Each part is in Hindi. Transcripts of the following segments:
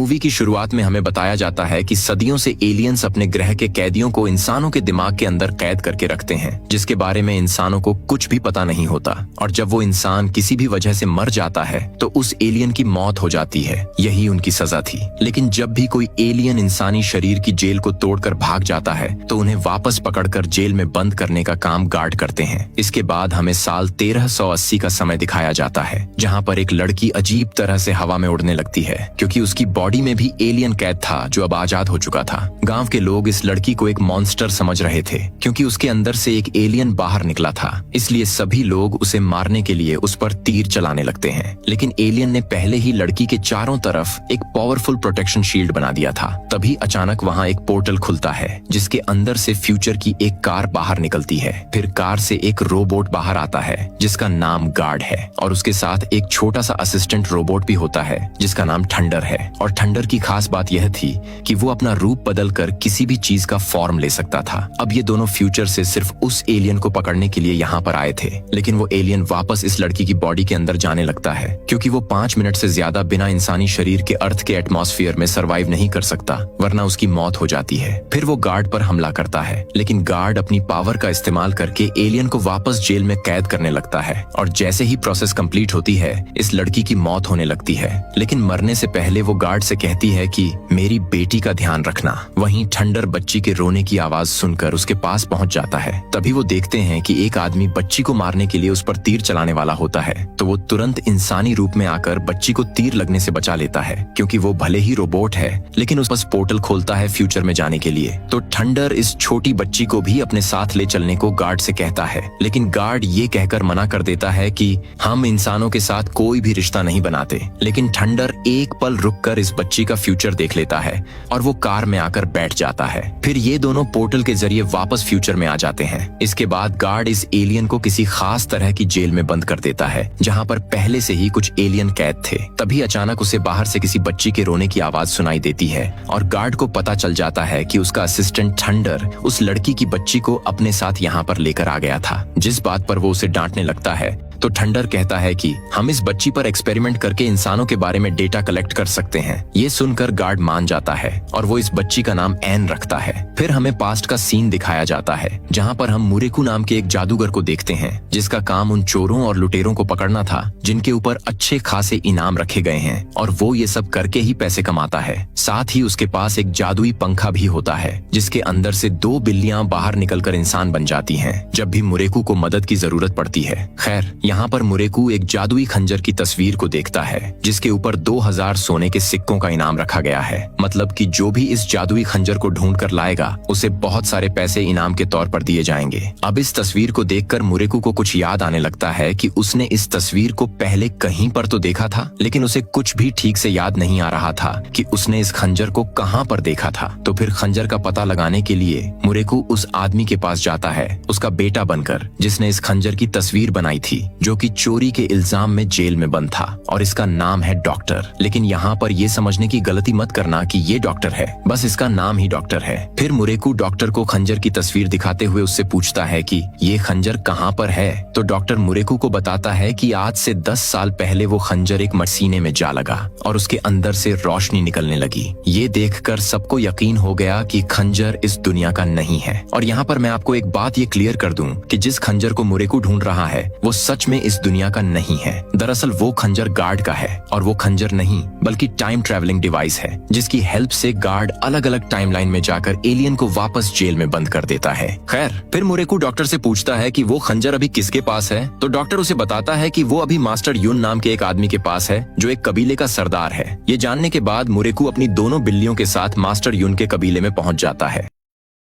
मूवी की शुरुआत में हमें बताया जाता है कि सदियों से एलियंस अपने ग्रह के कैदियों को इंसानों के दिमाग के अंदर कैद करके रखते हैं, जिसके बारे में इंसानों को कुछ भी पता नहीं होता। और जब वो इंसान किसी भी वजह से मर जाता है तो उस एलियन की मौत हो जाती है। यही उनकी सजा थी। लेकिन जब भी कोई एलियन इंसानी शरीर की जेल को तोड़कर भाग जाता है तो उन्हें वापस पकड़कर जेल में बंद करने का काम गार्ड करते हैं। इसके बाद हमें साल 1380 का समय दिखाया जाता है, जहाँ पर एक लड़की अजीब तरह से हवा में उड़ने लगती है, क्योंकि उसकी बॉडी में भी एलियन कैद था जो अब आजाद हो चुका था। गांव के लोग इस लड़की को एक मॉन्स्टर समझ रहे थे, क्योंकि उसके अंदर से एक एलियन बाहर निकला था। इसलिए सभी लोग उसे मारने के लिए उस पर तीर चलाने लगते हैं। लेकिन एलियन ने पहले ही लड़की के चारों तरफ एक पावरफुल प्रोटेक्शन शील्ड बना दिया था। तभी अचानक वहाँ एक पोर्टल खुलता है, जिसके अंदर से फ्यूचर की एक कार बाहर निकलती है। फिर कार से एक रोबोट बाहर आता है जिसका नाम गार्ड है, और उसके साथ एक छोटा सा असिस्टेंट रोबोट भी होता है जिसका नाम थंडर है। और थंडर की खास बात यह थी कि वो अपना रूप बदलकर किसी भी चीज का फॉर्म ले सकता था। अब ये दोनों फ्यूचर से सिर्फ उस एलियन को पकड़ने के लिए यहाँ पर आए थे, लेकिन वो एलियन वापस इस लड़की की बॉडी के अंदर जाने लगता है, क्योंकि वो 5 मिनट से ज्यादा बिना इंसानी शरीर के अर्थ के एटमॉस्फेयर में सरवाइव नहीं कर सकता, वरना उसकी मौत हो जाती है। फिर वो गार्ड पर हमला करता है, लेकिन गार्ड अपनी पावर का इस्तेमाल करके एलियन को वापस जेल में कैद करने लगता है। और जैसे ही प्रोसेस कंप्लीट होती है, इस लड़की की मौत होने लगती है। लेकिन मरने से पहले वो गार्ड से कहती है कि मेरी बेटी का ध्यान रखना। वहीं थंडर बच्ची के रोने की आवाज सुनकर उसके पास पहुंच जाता है। तभी वो देखते हैं कि एक आदमी बच्ची को मारने के लिए उस पर तीर चलाने वाला होता है, तो वो तुरंत इंसानी रूप में आकर बच्ची को तीर लगने से बचा लेता है, क्योंकि वो भले ही रोबोट है लेकिन उस पर पोर्टल खोलता है फ्यूचर में जाने के लिए। तो थंडर इस छोटी बच्ची को भी अपने साथ ले चलने को गार्ड से कहता है, लेकिन गार्ड ये कहकर मना कर देता है कि हम इंसानों के साथ कोई भी रिश्ता नहीं बनाते। लेकिन थंडर एक पल रुककर इस बच्ची का फ्यूचर देख लेता है और वो कार में आकर बैठ जाता है। फिर ये दोनों पोर्टल के जरिए वापस फ्यूचर में आ जाते हैं। इसके बाद गार्ड इस एलियन को किसी खास तरह की जेल में बंद कर देता है, जहाँ पर पहले से ही कुछ एलियन कैद थे। तभी अचानक उसे बाहर से किसी बच्ची के रोने की आवाज सुनाई देती है, और गार्ड को पता चल जाता है कि उसका असिस्टेंट थंडर उस लड़की की बच्ची को अपने साथ यहाँ पर लेकर आ गया था। जिस बात पर वो उसे डांटने लगता है तो थंडर कहता है कि हम इस बच्ची पर एक्सपेरिमेंट करके इंसानों के बारे में डेटा कलेक्ट कर सकते हैं। ये सुनकर गार्ड मान जाता है और वो इस बच्ची का नाम एन रखता है। फिर हमें पास्ट का सीन दिखाया जाता है, जहाँ पर हम मुरेकू नाम के एक जादूगर को देखते हैं, जिसका काम उन चोरों और लुटेरों को पकड़ना था जिनके ऊपर अच्छे खासे इनाम रखे गए हैं, और वो ये सब करके ही पैसे कमाता है। साथ ही उसके पास एक जादुई पंखा भी होता है, जिसके अंदर से 2 बिल्लियां बाहर निकलकर इंसान बन जाती हैं जब भी मुरेकू को मदद की जरूरत पड़ती है। खैर, यहाँ पर मुरेकू एक जादुई खंजर की तस्वीर को देखता है, जिसके ऊपर 2000 सोने के सिक्कों का इनाम रखा गया है। मतलब कि जो भी इस जादुई खंजर को ढूंढ कर लाएगा उसे बहुत सारे पैसे इनाम के तौर पर दिए जाएंगे। अब इस तस्वीर को देखकर मुरेकू को कुछ याद आने लगता है कि उसने इस तस्वीर को पहले कहीं पर तो देखा था, लेकिन उसे कुछ भी ठीक से याद नहीं आ रहा था कि उसने इस खंजर को कहाँ पर देखा था। तो फिर खंजर का पता लगाने के लिए मुरेकू उस आदमी के पास जाता है, उसका बेटा बनकर, जिसने इस खंजर की तस्वीर बनाई थी, जो कि चोरी के इल्जाम में जेल में बंद था, और इसका नाम है डॉक्टर। लेकिन यहाँ पर ये समझने की गलती मत करना कि ये डॉक्टर है, बस इसका नाम ही डॉक्टर है। फिर मुरेकू डॉक्टर को खंजर की तस्वीर दिखाते हुए उससे पूछता है कि ये खंजर कहाँ पर है। तो डॉक्टर मुरेकू को बताता है कि आज से 10 साल पहले वो खंजर एक मसीने में जा लगा और उसके अंदर से रोशनी निकलने लगी। ये देखकर सबको यकीन हो गया कि खंजर इस दुनिया का नहीं है। और यहाँ पर मैं आपको एक बात ये क्लियर कर दूं कि जिस खंजर को मुरेकू ढूंढ रहा है वो सच में इस दुनिया का नहीं है। दरअसल वो खंजर गार्ड का है, और वो खंजर नहीं बल्कि टाइम ट्रैवलिंग डिवाइस है, जिसकी हेल्प से गार्ड अलग अलग टाइमलाइन में जाकर एलियन को वापस जेल में बंद कर देता है। खैर, फिर मुरेकू डॉक्टर से पूछता है कि वो खंजर अभी किसके पास है। तो डॉक्टर उसे बताता है कि वो अभी मास्टर यून नाम के एक आदमी के पास है, जो एक कबीले का सरदार है। ये जानने के बाद मुरेकू अपनी दोनों बिल्लियों के साथ मास्टर यून के कबीले में पहुंच जाता है।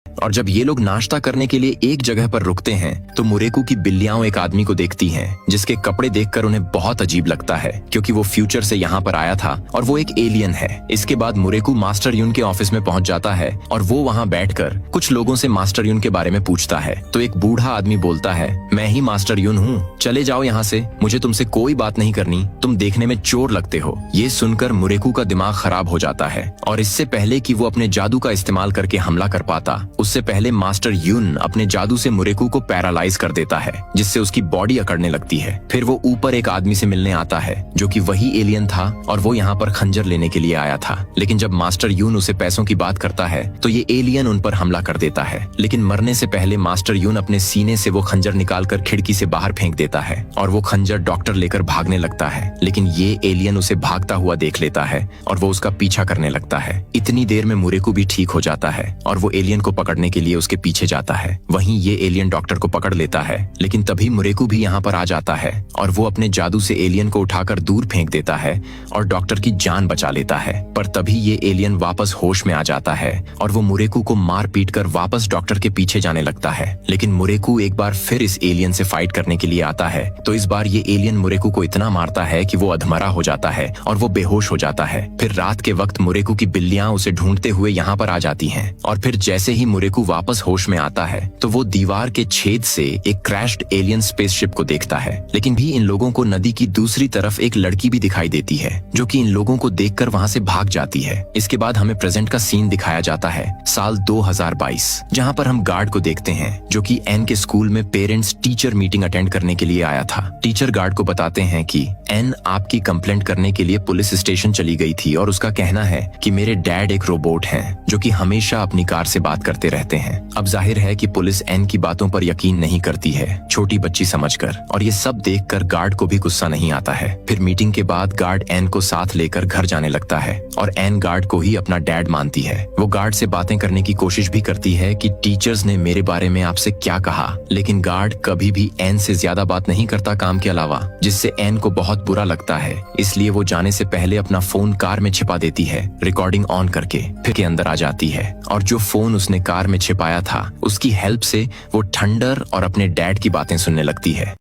और जब ये लोग नाश्ता करने के लिए एक जगह पर रुकते हैं तो मुरेकू की बिल्लियां एक आदमी को देखती हैं, जिसके कपड़े देखकर उन्हें बहुत अजीब लगता है, क्योंकि वो फ्यूचर से यहाँ पर आया था और वो एक एलियन है। इसके बाद मुरेकू मास्टर यून के ऑफिस में पहुंच जाता है और वो वहाँ बैठकर कुछ लोगों से मास्टर यून के बारे में पूछता है। तो एक बूढ़ा आदमी बोलता है, मैं ही मास्टर यून हूँ, चले जाओ यहाँ से, मुझे तुमसे कोई बात नहीं करनी, तुम देखने में चोर लगते हो। ये सुनकर मुरेकू का दिमाग खराब हो जाता है, और इससे पहले कि वो अपने जादू का इस्तेमाल करके हमला कर पाता, उससे पहले मास्टर यून अपने जादू से मुरेकू को पैरालाइज कर देता है, जिससे उसकी बॉडी अकड़ने लगती है। फिर वो ऊपर एक आदमी से मिलने आता है जो कि वही एलियन था और वो यहाँ पर खंजर लेने के लिए आया था। लेकिन जब मास्टर यून उसे पैसों की बात करता है तो ये एलियन उन पर हमला कर देता है। लेकिन मरने से पहले मास्टर यून अपने सीने से वो खंजर निकालकर खिड़की से बाहर फेंक देता है और वो खंजर डॉक्टर लेकर भागने लगता है। लेकिन ये एलियन उसे भागता हुआ देख लेता है और वो उसका पीछा करने लगता है। इतनी देर में मुरेकू भी ठीक हो जाता है और वो एलियन को पकड़ने के लिए उसके पीछे जाता है। वहीं ये एलियन डॉक्टर को पकड़ लेता है, लेकिन तभी मुरेकू भी यहाँ पर आ जाता है और वो अपने जादू से एलियन को उठाकर दूर फेंक देता है और डॉक्टर की जान बचा लेता है। पर तभी ये एलियन वापस होश में आ जाता है और वो मुरेकू को मार पीट कर वापस डॉक्टर के पीछे जाने लगता है। लेकिन मुरेकू एक बार फिर इस एलियन से फाइट करने के लिए आता है, तो इस बार ये एलियन मुरेकू को इतना मारता है कि वो अधमरा हो जाता है और वो बेहोश हो जाता है। फिर रात के वक्त मुरेकू की बिल्लियां उसे ढूंढते हुए यहाँ पर आ जाती हैं और फिर जैसे ही मुरेकू वापस होश में आता है तो वो दीवार के छेद से एक क्रैश्ड एलियन स्पेसशिप को देखता है। लेकिन भी इन लोगों को नदी की दूसरी तरफ एक लड़की भी दिखाई देती है जो कि इन लोगों को देखकर वहां से भाग जाती है। इसके बाद हमें प्रेजेंट का सीन दिखाया जाता है साल 2022, जहां पर हम गार्ड को देखते हैं जो कि एन के स्कूल में पेरेंट्स टीचर मीटिंग अटेंड करने के लिए आया था। टीचर गार्ड को बताते हैं कि एन आपकी कंप्लेंट करने के लिए पुलिस स्टेशन चली गई थी और उसका कहना है कि मेरे डैड एक रोबोट हैं जो कि हमेशा अपनी कार से बात करते रहते हैं। अब जाहिर है कि पुलिस एन की बातों पर यकीन नहीं करती है, छोटी बच्ची समझकर, और ये सब देखकर गार्ड को भी गुस्सा नहीं आता है। फिर मीटिंग के बाद गार्ड एन को साथ लेकर घर जाने लगता है और एन गार्ड को ही अपना डैड मानती है। वो गार्ड से बातें करने की कोशिश भी करती है कि टीचर्स ने मेरे बारे में आपसे क्या कहा, लेकिन गार्ड कभी भी एन से ज्यादा बात नहीं करता काम के अलावा, जिससे एन को बहुत बुरा लगता है। इसलिए वो जाने से पहले अपना फोन कार में छिपा देती है, रिकॉर्डिंग ऑन करके फिर के अंदर आ जाती है और जो फोन उसने कार में छिपाया था उसकी हेल्प से वो थंडर और अपने डैड की बातें सुनने लगती है।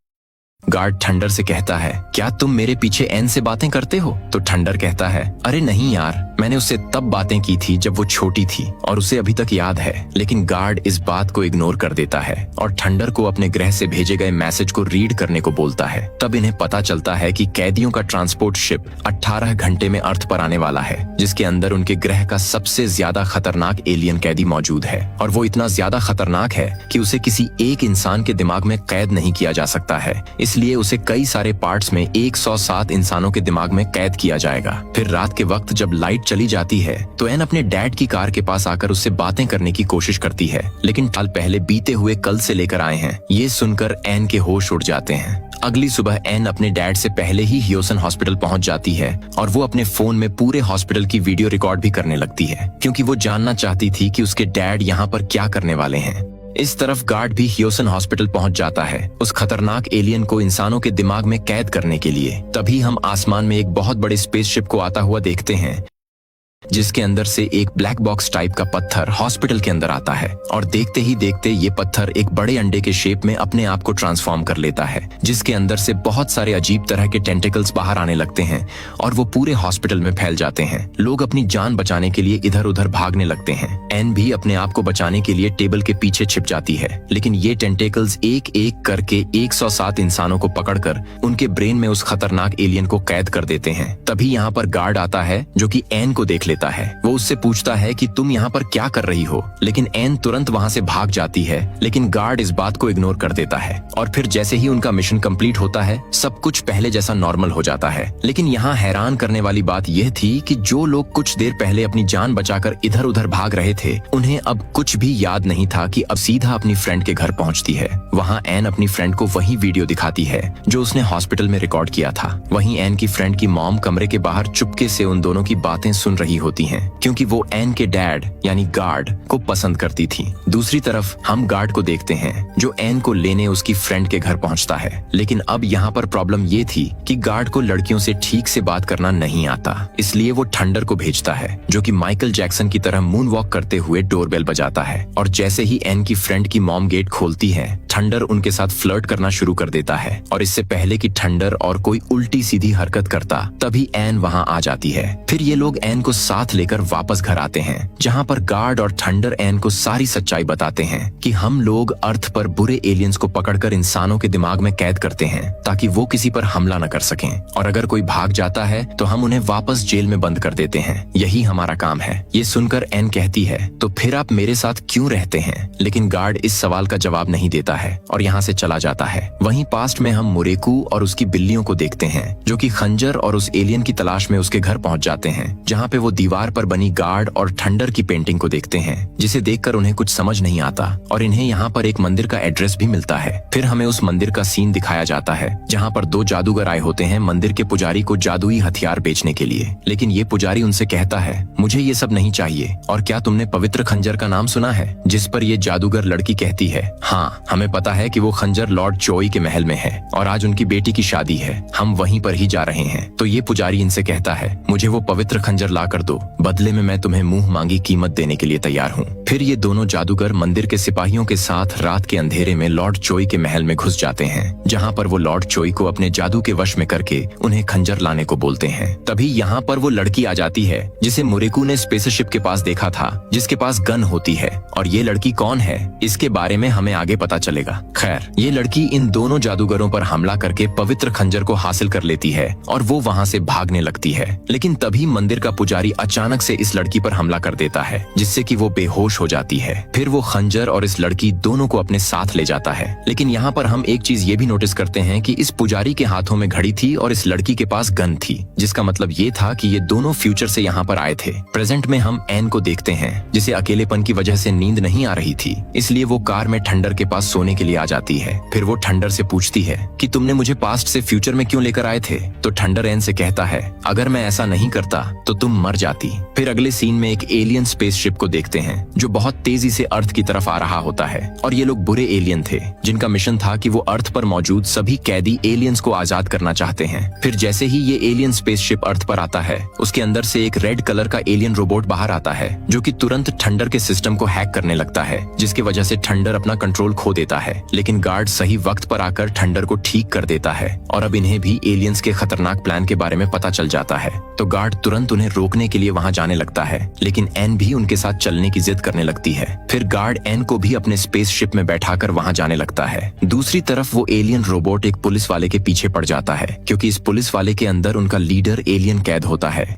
गार्ड थंडर से कहता है, क्या तुम मेरे पीछे एन से बातें करते हो? तो थंडर कहता है, अरे नहीं यार, मैंने उससे तब बातें की थी जब वो छोटी थी और उसे अभी तक याद है। लेकिन गार्ड इस बात को इग्नोर कर देता है और थंडर को अपने ग्रह से भेजे गए मैसेज को रीड करने को बोलता है। तब इन्हें पता चलता है कि कैदियों का ट्रांसपोर्ट शिप 18 घंटे में अर्थ पर आने वाला है, जिसके अंदर उनके ग्रह का सबसे ज्यादा खतरनाक एलियन कैदी मौजूद है और वो इतना ज्यादा खतरनाक है कि उसे किसी एक इंसान के दिमाग में कैद नहीं किया जा सकता है। इसलिए उसे कई सारे पार्ट्स में 107 इंसानों के दिमाग में कैद किया जाएगा। फिर रात के वक्त जब लाइट चली जाती है तो एन अपने डैड की कार के पास आकर उससे बातें करने की कोशिश करती है, लेकिन साल पहले बीते हुए कल से लेकर आए हैं। ये सुनकर एन के होश उड़ जाते हैं। अगली सुबह एन अपने डैड से पहले ही ह्योसन हॉस्पिटल पहुंच जाती है और वो अपने फोन में पूरे हॉस्पिटल की वीडियो रिकॉर्ड भी करने लगती है, क्योंकि वो जानना चाहती थी कि उसके डैड यहाँ पर क्या करने वाले हैं। इस तरफ गार्ड भी ह्योसन हॉस्पिटल पहुंच जाता है उस खतरनाक एलियन को इंसानों के दिमाग में कैद करने के लिए। तभी हम आसमान में एक बहुत बड़े स्पेसशिप को आता हुआ देखते हैं, जिसके अंदर से एक ब्लैक बॉक्स टाइप का पत्थर हॉस्पिटल के अंदर आता है और देखते ही देखते ये पत्थर एक बड़े अंडे के शेप में अपने आप को ट्रांसफॉर्म कर लेता है, जिसके अंदर से बहुत सारे अजीब तरह के टेंटिकल्स बाहर आने लगते हैं और वो पूरे हॉस्पिटल में फैल जाते हैं। लोग अपनी जान बचाने के लिए इधर उधर भागने लगते हैं। एन भी अपने आप को बचाने के लिए टेबल के पीछे छिप जाती है, लेकिन ये टेंटिकल्स एक एक करके 107 इंसानों को पकड़कर उनके ब्रेन में उस खतरनाक एलियन को कैद कर देते हैं। तभी यहाँ पर गार्ड आता है जो कि एन को देख लेता है। वो उससे पूछता है कि तुम यहाँ पर क्या कर रही हो, लेकिन एन तुरंत वहाँ से भाग जाती है। लेकिन गार्ड इस बात को इग्नोर कर देता है और फिर जैसे ही उनका मिशन कंप्लीट होता है सब कुछ पहले जैसा नॉर्मल हो जाता है। लेकिन यहाँ हैरान करने वाली बात यह थी कि जो लोग कुछ देर पहले अपनी जान बचाकर इधर उधर भाग रहे थे उन्हें अब कुछ भी याद नहीं था कि अब सीधा अपनी फ्रेंड के घर पहुँचती है। वहाँ एन अपनी फ्रेंड को वही वीडियो दिखाती है जो उसने हॉस्पिटल में रिकॉर्ड किया था। वहीं एन की फ्रेंड की मॉम कमरे के बाहर चुपके से उन दोनों की बातें सुन रही होती हैं, क्योंकि वो एन के डैड यानी गार्ड को पसंद करती थी। दूसरी तरफ हम गार्ड को देखते हैं जो एन को लेने उसकी फ्रेंड के घर पहुंचता है। लेकिन अब यहाँ पर प्रॉब्लम ये थी कि गार्ड को लड़कियों से ठीक से बात करना नहीं आता, इसलिए वो थंडर को भेजता है जो कि माइकल जैक्सन की तरह मून वॉक करते हुए डोरबेल बजाता है। और जैसे ही एन की फ्रेंड की मॉम गेट खोलती है थंडर उनके साथ फ्लर्ट करना शुरू कर देता है। और इससे पहले कि थंडर और कोई उल्टी सीधी हरकत करता तभी एन वहाँ आ जाती है। फिर ये लोग एन को साथ लेकर वापस घर आते हैं, जहाँ पर गार्ड और थंडर एन को सारी सच्चाई बताते हैं कि हम लोग अर्थ पर बुरे एलियंस को पकड़कर इंसानों के दिमाग में कैद करते हैं ताकि वो किसी पर हमला न कर सकें, और अगर कोई भाग जाता है तो हम उन्हें वापस जेल में बंद कर देते हैं। यही हमारा काम है। ये सुनकर एन कहती है, तो फिर आप मेरे साथ क्यों रहते हैं? लेकिन गार्ड इस सवाल का जवाब नहीं देता है और यहाँ से चला जाता है। वहीं पास्ट में हम मुरेकू और उसकी बिल्लियों को देखते हैं, जो कि खंजर और उस एलियन की तलाश में उसके घर पहुंच जाते हैं, जहाँ पे वो दीवार पर बनी गार्ड और थंडर की पेंटिंग को देखते हैं, जिसे देखकर उन्हें कुछ समझ नहीं आता और इन्हें यहाँ पर एक मंदिर का एड्रेस भी मिलता है। फिर हमें उस मंदिर का सीन दिखाया जाता है, जहाँ पर 2 जादूगर आए होते हैं मंदिर के पुजारी को जादुई हथियार बेचने के लिए। लेकिन ये पुजारी उनसे कहता है, मुझे ये सब नहीं चाहिए। और क्या तुमने पवित्र खंजर का नाम सुना है? जिस पर ये जादूगर लड़की कहती है, हाँ, हमें पता है कि वो खंजर लॉर्ड चोई के महल में है और आज उनकी बेटी की शादी है, हम वहीं पर ही जा रहे हैं। तो ये पुजारी इनसे कहता है, मुझे वो पवित्र खंजर ला कर दो, बदले में मैं तुम्हें मुंह मांगी कीमत देने के लिए तैयार हूँ। फिर ये दोनों जादूगर मंदिर के सिपाहियों के साथ रात के अंधेरे में लॉर्ड चोई के महल में घुस जाते हैं, जहाँ पर वो लॉर्ड चोई को अपने जादू के वश में करके उन्हें खंजर लाने को बोलते हैं। तभी यहाँ पर वो लड़की आ जाती है जिसे मुरेकू ने स्पेसशिप के पास देखा था, जिसके पास गन होती है। और ये लड़की कौन है, इसके बारे में हमें आगे पता चलेगा। खैर, ये लड़की इन दोनों जादूगरों पर हमला करके पवित्र खंजर को हासिल कर लेती है और वो वहाँ से भागने लगती है। लेकिन तभी मंदिर का पुजारी अचानक से इस लड़की पर हमला कर देता है, जिससे कि वो बेहोश हो जाती है। फिर वो खंजर और इस लड़की दोनों को अपने साथ ले जाता है। लेकिन यहाँ पर हम एक चीज ये भी नोटिस करते हैं कि इस पुजारी के हाथों में घड़ी थी और इस लड़की के पास गन थी, जिसका मतलब ये था कि ये दोनों फ्यूचर से यहाँ पर आए थे। प्रेजेंट में हम एन को देखते हैं, जिसे अकेलेपन की वजह से नींद नहीं आ रही थी, इसलिए वो कार में थंडर के पास सोने के लिए आ जाती है। फिर वो थंडर से पूछती है कि तुमने मुझे पास्ट से फ्यूचर में क्यों लेकर आए थे? तो थंडर एन से कहता है, अगर मैं ऐसा नहीं करता तो तुम मर जाती। फिर अगले सीन में एक एलियन स्पेसशिप को देखते हैं, जो बहुत तेजी से अर्थ की तरफ आ रहा होता है। और ये लोग बुरे एलियन थे, जिनका मिशन था कि वो अर्थ पर मौजूद सभी कैदी एलियंस को आजाद करना चाहते हैं। फिर जैसे ही ये एलियन स्पेसशिप अर्थ पर आता है, उसके अंदर से एक रेड कलर का एलियन रोबोट बाहर आता है, जो कि तुरंत थंडर के सिस्टम को हैक करने लगता है, जिसकी वजह से थंडर अपना कंट्रोल खो देता है। लेकिन गार्ड सही वक्त पर आकर थंडर को ठीक कर देता है और अब इन्हें भी एलियंस के खतरनाक प्लान के बारे में पता चल जाता है। तो गार्ड तुरंत उन्हें रोकने के लिए वहां जाने लगता है, लेकिन एन भी उनके साथ चलने की जिद करने लगती है। फिर गार्ड एन को भी अपने स्पेसशिप में बैठाकर वहां जाने लगता है। दूसरी तरफ वो एलियन रोबोट एक पुलिस वाले के पीछे पड़ जाता है, क्योंकि इस पुलिस वाले के अंदर उनका लीडर एलियन कैद होता है।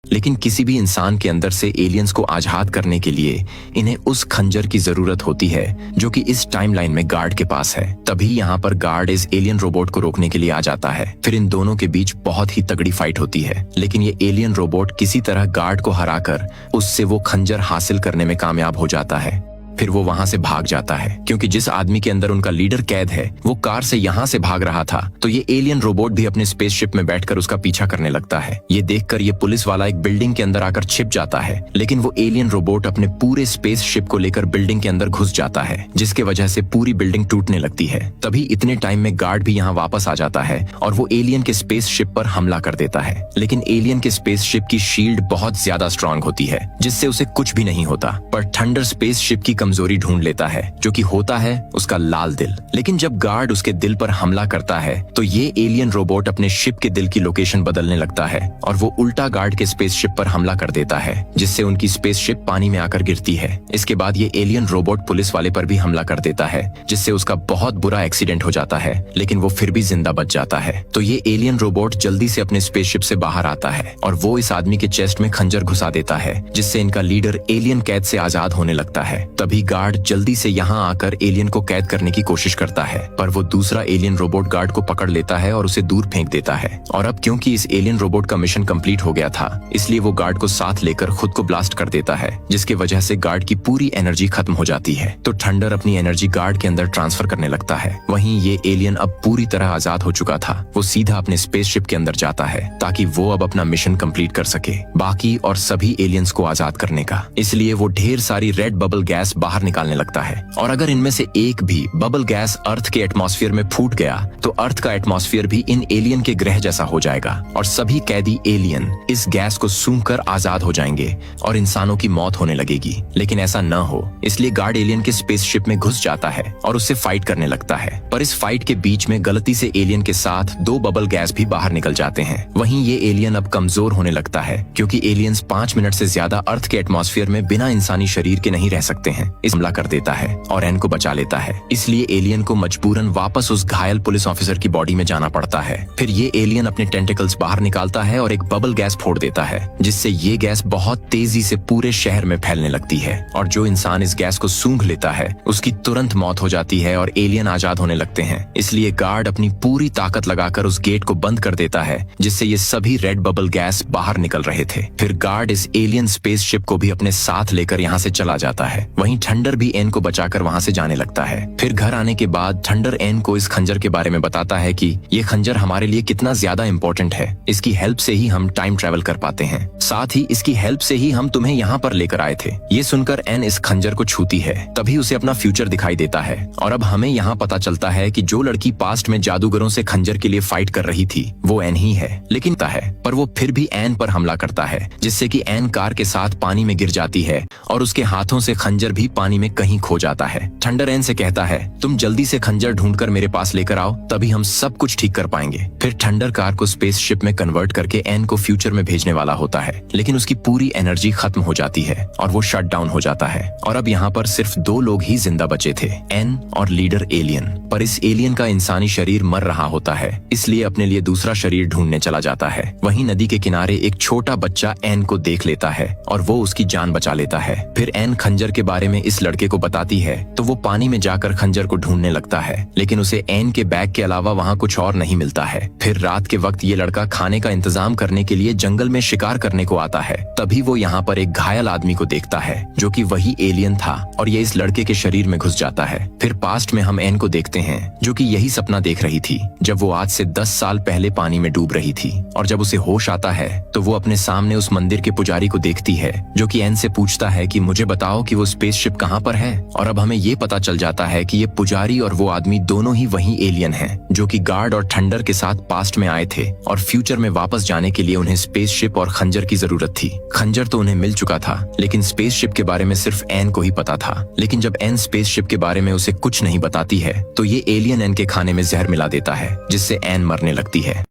लेकिन किसी भी इंसान के अंदर से एलियंस को आजाद करने के लिए इन्हें उस खंजर की जरूरत होती है, जो कि इस टाइमलाइन में गार्ड के पास है। तभी यहाँ पर गार्ड इस एलियन रोबोट को रोकने के लिए आ जाता है। फिर इन दोनों के बीच बहुत ही तगड़ी फाइट होती है, लेकिन ये एलियन रोबोट किसी तरह गार्ड को हराकर उससे वो खंजर हासिल करने में कामयाब हो जाता है। फिर वो वहां से भाग जाता है, क्योंकि जिस आदमी के अंदर उनका लीडर कैद है वो कार से यहाँ से भाग रहा था। तो ये एलियन रोबोट भी अपने स्पेसशिप में बैठकर उसका पीछा करने लगता है। ये देखकर ये पुलिस वाला एक बिल्डिंग के अंदर आकर छिप जाता है, लेकिन वो एलियन रोबोट अपने पूरे स्पेसशिप को लेकर बिल्डिंग के अंदर घुस जाता है, जिसके वजह से पूरी बिल्डिंग टूटने लगती है। तभी इतने टाइम में गार्ड भी यहाँ वापस आ जाता है और वो एलियन के स्पेसशिप पर हमला कर देता है। लेकिन एलियन के स्पेसशिप की शील्ड बहुत ज्यादा स्ट्रांग होती है, जिससे उसे कुछ भी नहीं होता। पर थंडर स्पेसशिप की कमजोरी ढूंढ लेता है, जो कि होता है उसका लाल दिल। लेकिन जब गार्ड उसके दिल पर हमला करता है तो ये एलियन रोबोट अपने शिप के दिल की लोकेशन बदलने लगता है और वो उल्टा गार्ड के स्पेसशिप पर हमला कर देता है, जिससे उनकी स्पेसशिप पानी में आकर गिरती है। इसके बाद ये एलियन रोबोट पुलिस वाले पर भी हमला कर देता है, जिससे उसका बहुत बुरा एक्सीडेंट हो जाता है, लेकिन वो फिर भी जिंदा बच जाता है। तो ये एलियन रोबोट जल्दी से अपने स्पेसशिप से बाहर आता है और वो इस आदमी के चेस्ट में खंजर घुसा देता है, जिससे इनका लीडर एलियन कैद से आजाद होने लगता है। तभी गार्ड जल्दी से यहाँ आकर एलियन को कैद करने की कोशिश करता है, पर वो दूसरा एलियन रोबोट गार्ड को पकड़ लेता है और उसे दूर फेंक देता है। और अब क्योंकि इस एलियन रोबोट का मिशन कंप्लीट हो गया था, इसलिए वो गार्ड को साथ लेकर खुद को ब्लास्ट कर देता है, जिसकी वजह से गार्ड की पूरी एनर्जी खत्म हो जाती है। तो थंडर अपनी एनर्जी गार्ड के अंदर ट्रांसफर करने लगता है। वहीं ये एलियन अब पूरी तरह आजाद हो चुका था। वो सीधा अपने स्पेसशिप के अंदर जाता है ताकि वो अब अपना मिशन कंप्लीट कर सके, बाकी और सभी एलियंस को आजाद करने का। इसलिए वो ढेर सारी रेड बबल गैस बाहर निकालने लगता है। और अगर इनमें से एक भी बबल गैस अर्थ के एटमॉस्फेयर में फूट गया तो अर्थ का एटमॉस्फेयर भी इन एलियन के ग्रह जैसा हो जाएगा और सभी कैदी एलियन इस गैस को सूंघकर आजाद हो जाएंगे और इंसानों की मौत होने लगेगी। लेकिन ऐसा न हो इसलिए गार्ड एलियन के स्पेसशिप में घुस जाता है और उससे फाइट करने लगता है। पर इस फाइट के बीच में गलती से एलियन के साथ 2 बबल गैस भी बाहर निकल जाते हैं। वहीं ये एलियन अब कमजोर होने लगता है क्योंकि एलियंस 5 मिनट से ज्यादा अर्थ के एटमॉस्फेयर में बिना इंसानी शरीर के नहीं रह सकते हैं। इस हमला कर देता है और एन को बचा लेता है। इसलिए एलियन को मजबूरन वापस उस घायल पुलिस ऑफिसर की बॉडी में जाना पड़ता है। फिर ये एलियन अपने टेंटिकल्स बाहर निकालता है और एक बबल गैस फोड़ देता है जिससे ये गैस बहुत तेजी से पूरे शहर में फैलने लगती है और जो इंसान इस गैस को सूंघ लेता है उसकी तुरंत मौत हो जाती है और एलियन आजाद होने लगते हैं। इसलिए गार्ड अपनी पूरी ताकत लगाकर उस गेट को बंद कर देता है जिससे ये सभी रेड बबल गैस बाहर निकल रहे थे। फिर गार्ड इस एलियन स्पेसशिप को भी अपने साथ लेकर यहाँ से चला जाता है। वहीं थंडर भी एन को बचाकर वहाँ से जाने लगता है। फिर घर आने के बाद थंडर एन को इस खंजर के बारे में बताता है कि ये खंजर हमारे लिए कितना ज्यादा इम्पोर्टेंट है। इसकी हेल्प से ही हम टाइम ट्रेवल कर पाते हैं, साथ ही इसकी हेल्प से ही हम तुम्हें यहाँ पर लेकर आए थे। ये सुनकर एन इस खंजर को छूती है, तभी उसे अपना फ्यूचर दिखाई देता है और अब हमें यहाँ पता चलता है कि जो लड़की पास्ट में जादूगरों से खंजर के लिए फाइट कर रही थी वो एन ही है। लेकिन पर वो फिर भी एन पर हमला करता है जिससे कि एन कार के साथ पानी में गिर जाती है और उसके हाथों से खंजर भी पानी में कहीं खो जाता है। थंडर एन से कहता है तुम जल्दी से खंजर ढूंढकर मेरे पास लेकर आओ, तभी हम सब कुछ ठीक कर पाएंगे। फिर थंडर कार को स्पेसशिप में कन्वर्ट करके एन को फ्यूचर में भेजने वाला होता है, लेकिन उसकी पूरी एनर्जी खत्म हो जाती है और वो शट डाउन हो जाता है और अब यहाँ पर सिर्फ 2 लोग ही जिंदा बचे थे, एन और लीडर एलियन। पर इस एलियन का इंसानी शरीर मर रहा होता है, इसलिए अपने लिए दूसरा शरीर ढूंढने चला जाता है। वहीं नदी के किनारे एक छोटा बच्चा एन को देख लेता है और वो उसकी जान बचा लेता है। फिर एन खंजर के बारे में इस लड़के को बताती है तो वो पानी में जाकर खंजर को ढूंढने लगता है, लेकिन उसे एन के बैग के अलावा वहाँ कुछ और नहीं मिलता है। फिर रात के वक्त ये लड़का खाने का इंतजाम करने के लिए जंगल में शिकार करने को आता है, तभी वो यहाँ पर एक घायल आदमी को देखता है जो कि वही एलियन था और ये इस लड़के के शरीर में घुस जाता है। फिर पास्ट में हम एन को देखते हैं जो कि यही सपना देख रही थी जब वो आज से 10 साल पहले पानी में डूब रही थी और जब उसे होश आता है तो वो अपने सामने उस मंदिर के पुजारी को देखती है जो कि एन से पूछता है कि मुझे बताओ कि वो स्पेसशिप कहाँ पर है। और अब हमें ये पता चल जाता है कि ये पुजारी और वो आदमी दोनों ही वही एलियन हैं जो कि गार्ड और थंडर के साथ पास्ट में आए थे और फ्यूचर में वापस जाने के लिए उन्हें स्पेसशिप और खंजर की जरूरत थी। खंजर तो उन्हें मिल चुका था लेकिन स्पेसशिप के बारे में सिर्फ एन को ही पता था। लेकिन जब एन स्पेसशिप के बारे में उसे कुछ नहीं बताती है तो ये एलियन एन के खाने में जहर मिला देता है जिससे एन मरने लगती है।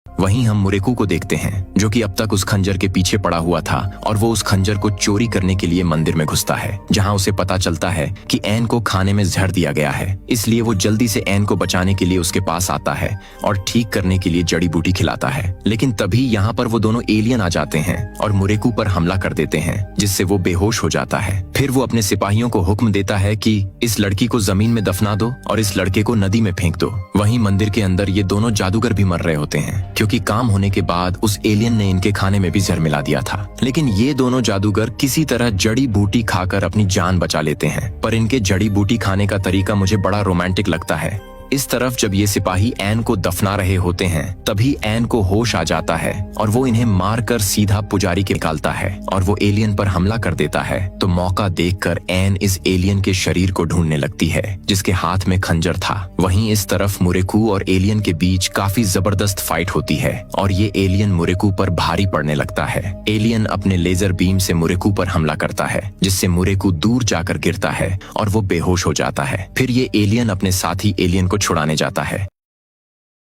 वहीं हम मुरेकू को देखते हैं जो कि अब तक उस खंजर के पीछे पड़ा हुआ था और वो उस खंजर को चोरी करने के लिए मंदिर में घुसता है जहां उसे पता चलता है कि एन को खाने में जहर दिया गया है। इसलिए वो जल्दी से एन को बचाने के लिए उसके पास आता है और ठीक करने के लिए जड़ी बूटी खिलाता है। लेकिन तभी यहाँ पर वो दोनों एलियन आ जाते हैं और मुरेकू पर हमला कर देते हैं जिससे वो बेहोश हो जाता है। फिर वो अपने सिपाहियों को हुक्म देता है कि इस लड़की को जमीन में दफना दो और इस लड़के को नदी में फेंक दो। वहीं मंदिर के अंदर ये दोनों जादूगर भी मर रहे होते हैं क्योंकि काम होने के बाद उस एलियन ने इनके खाने में भी जहर मिला दिया था। लेकिन ये दोनों जादूगर किसी तरह जड़ी बूटी खाकर अपनी जान बचा लेते हैं। पर इनके जड़ी बूटी खाने का तरीका मुझे बड़ा रोमांटिक लगता है। इस तरफ जब ये सिपाही एन को दफना रहे होते हैं तभी एन को होश आ जाता है और वो इन्हें मारकर सीधा पुजारी के निकालता है और वो एलियन पर हमला कर देता है। तो मौका देखकर एन इस एलियन के शरीर को ढूंढने लगती है जिसके हाथ में खंजर था। वहीं इस तरफ मुरेकू और एलियन के बीच काफी जबरदस्त फाइट होती है और ये एलियन मुरेकू पर भारी पड़ने लगता है। एलियन अपने लेजर बीम से मुरेकू पर हमला करता है जिससे मुरेकू दूर जाकर गिरता है और वो बेहोश हो जाता है। फिर ये एलियन अपने साथी एलियन को छुड़ाने जाता है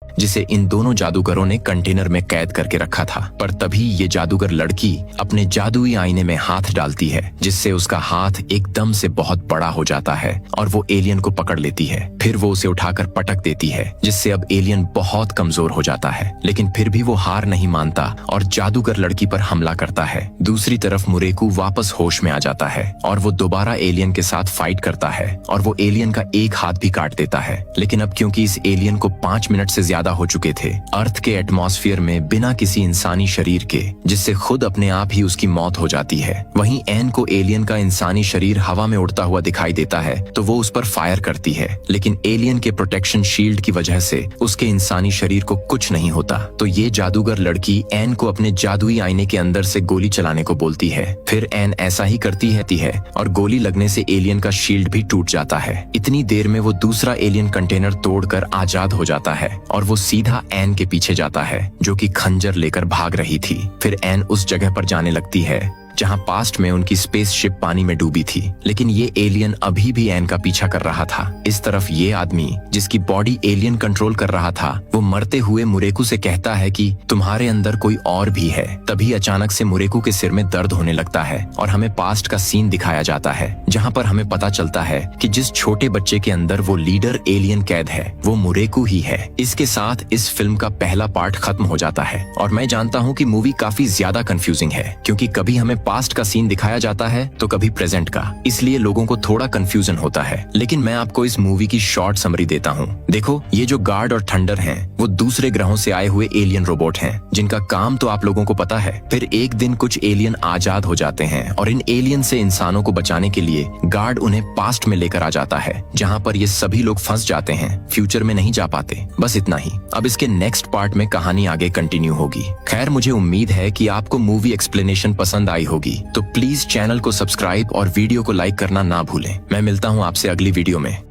जिसे इन दोनों जादूगरों ने कंटेनर में कैद करके रखा था। पर तभी ये जादूगर लड़की अपने जादुई आईने में हाथ डालती है जिससे उसका हाथ एकदम से बहुत बड़ा हो जाता है और वो एलियन को पकड़ लेती है। फिर वो उसे उठाकर पटक देती है जिससे अब एलियन बहुत कमजोर हो जाता है। लेकिन फिर भी वो हार नहीं मानता और जादूगर लड़की पर हमला करता है। दूसरी तरफ मुरेकू वापस होश में आ जाता है और वो दोबारा एलियन के साथ फाइट करता है और वो एलियन का एक हाथ भी काट देता है। लेकिन अब क्योंकि इस एलियन को 5 मिनट से ज्यादा ज्यादा हो चुके थे अर्थ के एटमॉस्फेयर में बिना किसी इंसानी शरीर के, जिससे खुद अपने आप ही उसकी मौत हो जाती है। वहीं एन को एलियन का इंसानी शरीर हवा में उड़ता हुआ दिखाई देता है तो वो उस पर फायर करती है, लेकिन एलियन के प्रोटेक्शन शील्ड की वजह से उसके इंसानी शरीर को कुछ नहीं होता। तो ये जादूगर लड़की एन को अपने जादुई आईने के अंदर से गोली चलाने को बोलती है। फिर एन ऐसा ही करती है और गोली लगने से एलियन का शील्ड भी टूट जाता है। इतनी देर में वो दूसरा एलियन कंटेनर तोड़कर आजाद हो जाता है और वो सीधा एन के पीछे जाता है जो कि खंजर लेकर भाग रही थी। फिर एन उस जगह पर जाने लगती है जहां पास्ट में उनकी स्पेसशिप पानी में डूबी थी, लेकिन ये एलियन अभी भी एन का पीछा कर रहा था। इस तरफ ये आदमी जिसकी बॉडी एलियन कंट्रोल कर रहा था, वो मरते हुए मुरेकू से कहता है कि तुम्हारे अंदर कोई और भी है। तभी अचानक से मुरेकू के सिर में दर्द होने लगता है और हमें पास्ट का सीन दिखाया जाता है जहां पर हमें पता चलता है कि जिस छोटे बच्चे के अंदर वो लीडर एलियन कैद है वो मुरेकू ही है। इसके साथ इस फिल्म का पहला पार्ट खत्म हो जाता है और मैं जानता हूँ कि मूवी काफी ज्यादा कंफ्यूजिंग है क्योंकि कभी हमें पास्ट का सीन दिखाया जाता है तो कभी प्रेजेंट का, इसलिए लोगों को थोड़ा कंफ्यूजन होता है। लेकिन मैं आपको इस मूवी की शॉर्ट समरी देता हूँ। देखो, ये जो गार्ड और थंडर हैं वो दूसरे ग्रहों से आए हुए एलियन रोबोट हैं जिनका काम तो आप लोगों को पता है। फिर एक दिन कुछ एलियन आजाद हो जाते हैं और इन एलियन से इंसानों को बचाने के लिए गार्ड उन्हें पास्ट में लेकर आ जाता है जहाँ पर ये सभी लोग फंस जाते हैं, फ्यूचर में नहीं जा पाते। बस इतना ही। अब इसके नेक्स्ट पार्ट में कहानी आगे कंटिन्यू होगी। खैर, मुझे उम्मीद है कि आपको मूवी एक्सप्लेनेशन पसंद आई होगी, तो प्लीज चैनल को सब्सक्राइब और वीडियो को लाइक करना ना भूलें। मैं मिलता हूँ आपसे अगली वीडियो में।